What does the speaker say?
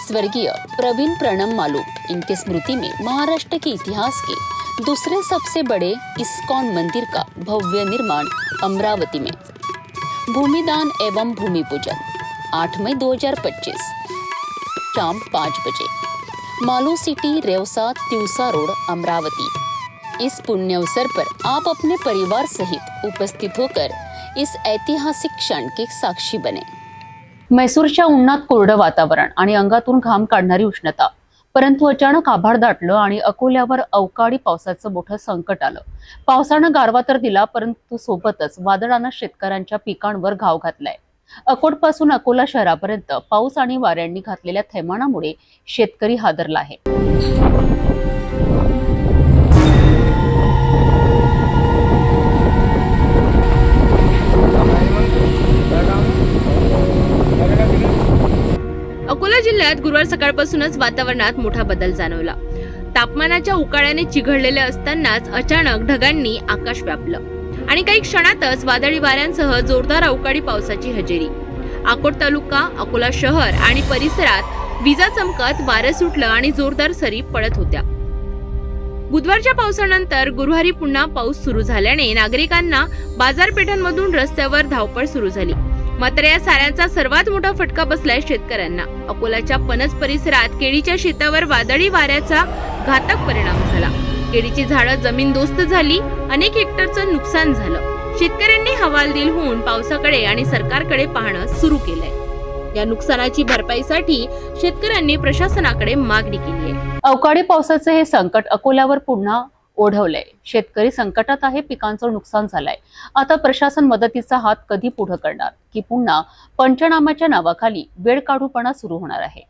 स्वर्गीय प्रवीण प्रणम मालू इनके स्मृति में महाराष्ट्र के इतिहास के दूसरे सबसे बड़े इस्कॉन मंदिर का भव्य निर्माण अमरावती में भूमिदान एवं भूमि पूजन 8 मई 2025 शाम 5 बजे मालू सिटी रेवसा तिवसा रोड अमरावती। इस पुण्य अवसर पर आप अपने परिवार सहित उपस्थित होकर इस ऐतिहासिक क्षण के साक्षी बने। मैसूरच्या उन्हात कोरडं वातावरण आणि अंगातून घाम काढणारी उष्णता, परंतु अचानक आभाळ दाटलं आणि अकोल्यावर अवकाळी पावसाचं मोठं संकट आलं। पावसानं गारवा तर दिला, परंतु सोबतच वादळानं शेतकऱ्यांच्या पिकांवर घाव घातलाय। अकोटपासून अकोला शहरापर्यंत पाऊस आणि वाऱ्यांनी घातलेल्या थैमानामुळे शेतकरी हादरला आहे। अकोला जिल्ह्यात गुरुवार सकाळपासूनच वातावरणात मोठा बदल जाणवला। तापमानाच्या उकाड्याने चिघळलेले असतानाच अचानक ढगांनी आकाश व्यापलं आणि काही क्षणातच वादळी वाऱ्यांसह जोरदार अवकाळी पावसाची हजेरी। अकोट तालुका, अकोला शहर आणि परिसरात विजा चमकत वारं सुटलं आणि जोरदार सरी पडत होत्या। बुधवारच्या पावसानंतर गुरुवारी पुन्हा पाऊस सुरू झाल्याने नागरिकांना बाजारपेठांमधून रस्त्यावर धावपळ सुरू झाली। मात्र या साऱ्यांचा सर्वात मोठा फटका बसलाय शेतकऱ्यांना। अकोल्याच्या पणस परिसरात केळीच्या शेतावर वादळी वाऱ्याचा घातक परिणाम झाला। केळीची झाडं जमीनदोस्त झाली, अनेक हेक्टरचं नुकसान झालं। शेतकऱ्यांनी हवालदिल होऊन पावसाकडे आणि सरकारकडे पाहणं सुरू केलंय। या नुकसानाची भरपाईसाठी शेतकऱ्यांनी प्रशासनाकडे मागणी केली आहे। अवकाळी पावसाचे हे संकट अकोल्यावर पुन्हा ओढवलंय। शेतकरी संकटात आहे, पिकांचं नुकसान झालंय। आता प्रशासन मदतीचा हात कधी पुढे करणार की पुन्हा पंचनाम्याच्या नावाखाली वेळ काढूपणा सुरू होणार आहे।